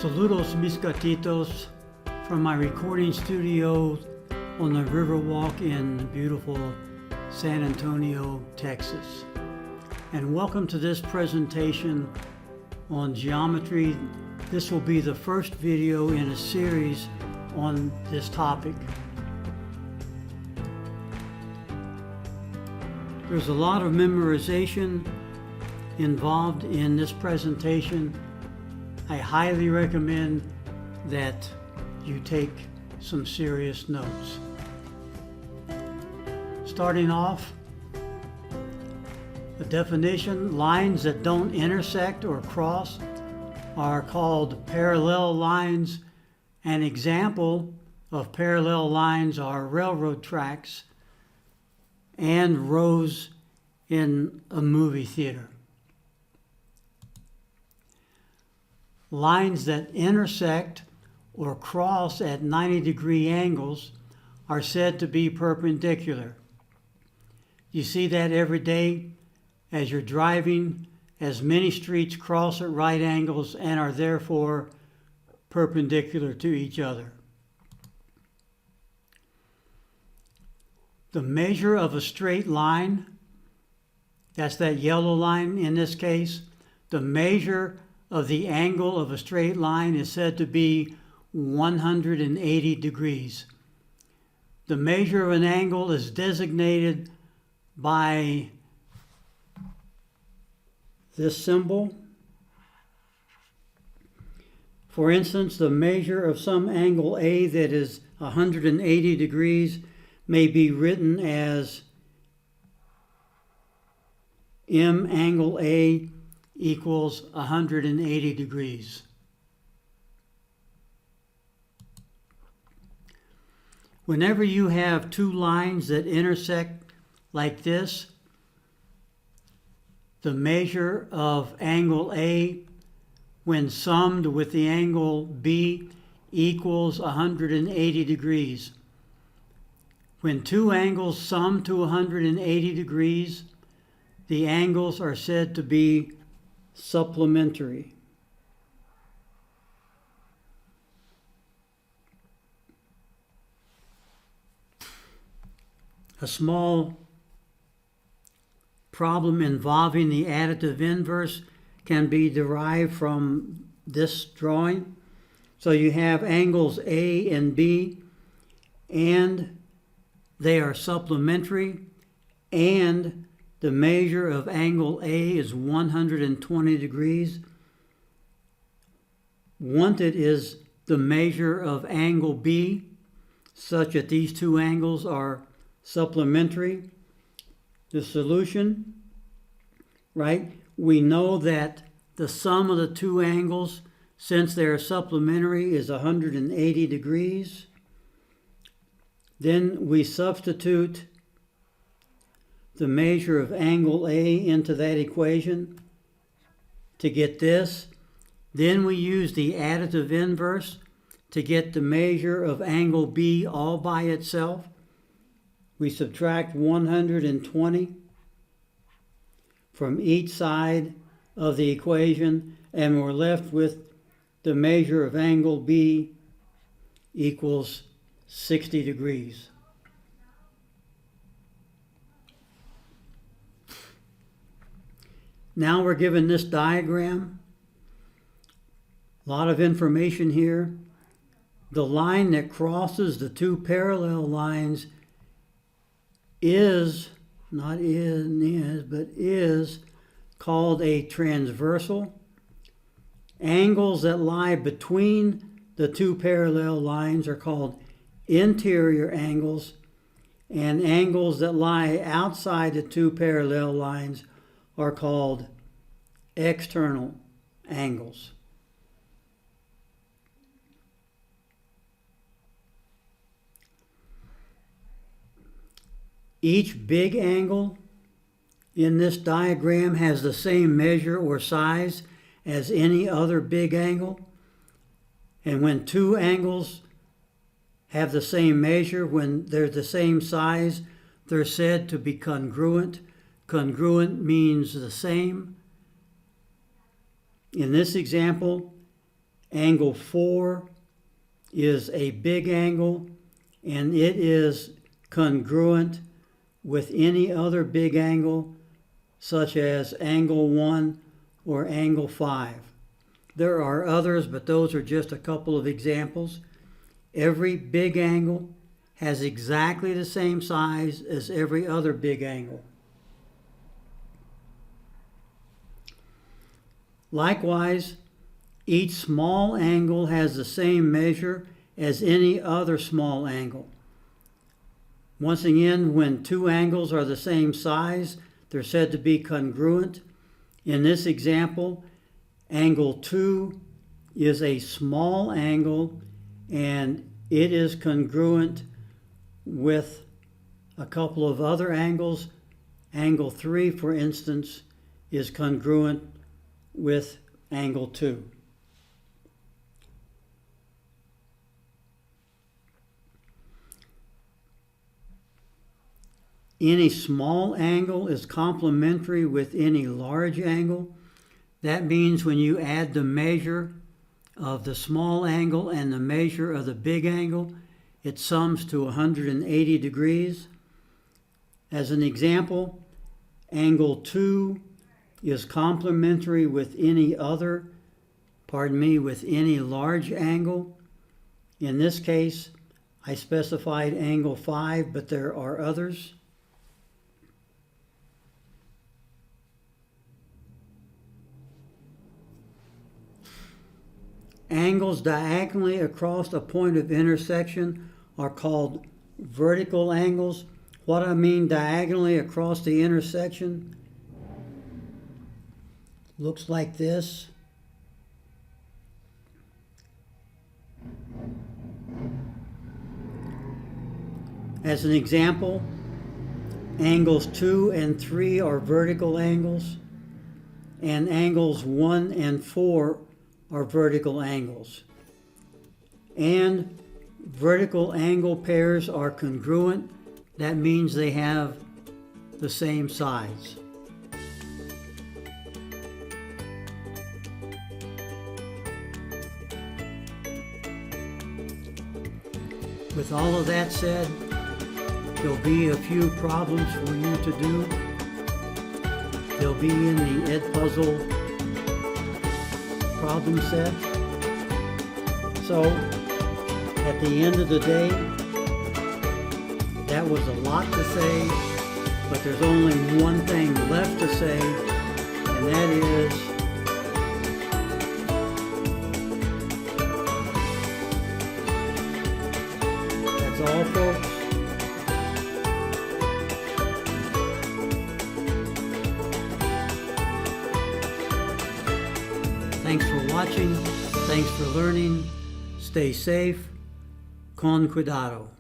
Saludos mis gatitos from my recording studio on the Riverwalk in beautiful San Antonio, Texas. And welcome to this presentation on geometry. This will be the first video in a series on this topic. There's a lot of memorization involved in this presentation. I highly recommend that you take some serious notes. Starting off, the definition: lines that don't intersect or cross are called parallel lines. An example of parallel lines are railroad tracks and rows in a movie theater. Lines that intersect or cross at 90-degree angles are said to be perpendicular. You see that every day as you're driving, as many streets cross at right angles and are therefore perpendicular to each other. The measure of a straight line, that's that yellow line in this case, the measure of the angle of a straight line is said to be 180 degrees. The measure of an angle is designated by this symbol. For instance, the measure of some angle A that is 180 degrees may be written as M angle A equals 180 degrees. Whenever you have two lines that intersect like this, the measure of angle A when summed with the angle B equals 180 degrees. When two angles sum to 180 degrees, the angles are said to be supplementary. A small problem involving the additive inverse can be derived from this drawing. So you have angles A and B, and they are supplementary, and the measure of angle A is 120 degrees. Wanted is the measure of angle B, such that these two angles are supplementary. The solution, right? We know that the sum of the two angles, since they are supplementary, is 180 degrees. Then we substitute the measure of angle A into that equation to get this. Then we use the additive inverse to get the measure of angle B all by itself. We subtract 120 from each side of the equation, and we're left with the measure of angle B equals 60 degrees. Now we're given this diagram. A lot of information here. The line that crosses the two parallel lines is, not is, but is called a transversal. Angles that lie between the two parallel lines are called interior angles, and angles that lie outside the two parallel lines are called external angles. Each big angle in this diagram has the same measure or size as any other big angle. And when two angles have the same measure, when they're the same size, they're said to be congruent. Congruent means the same. In this example, Angle 4 is a big angle, and it is congruent with any other big angle, such as angle 1 or angle 5. There are others, but those are just a couple of examples. Every big angle has exactly the same size as every other big angle. Likewise, each small angle has the same measure as any other small angle. Once again, when two angles are the same size, they're said to be congruent. In this example, angle 2 is a small angle, and it is congruent with a couple of other angles. Angle 3, for instance, is congruent with angle 2. Any small angle is complementary with any large angle. That means when you add the measure of the small angle and the measure of the big angle, it sums to 180 degrees. As an example, angle 2 is complementary with any large angle. In this case, I specified angle 5, but there are others. Angles diagonally across a point of intersection are called vertical angles. What I mean diagonally across the intersection looks like this. As an example, angles 2 and 3 are vertical angles, and angles 1 and 4 are vertical angles. And vertical angle pairs are congruent. That means they have the same size. With all of that said, there'll be a few problems for you to do. They'll be in the Edpuzzle problem set. So, at the end of the day, that was a lot to say, but there's only one thing left to say, and that is that's all, folks. Thanks for watching. Thanks for learning. Stay safe. Con cuidado.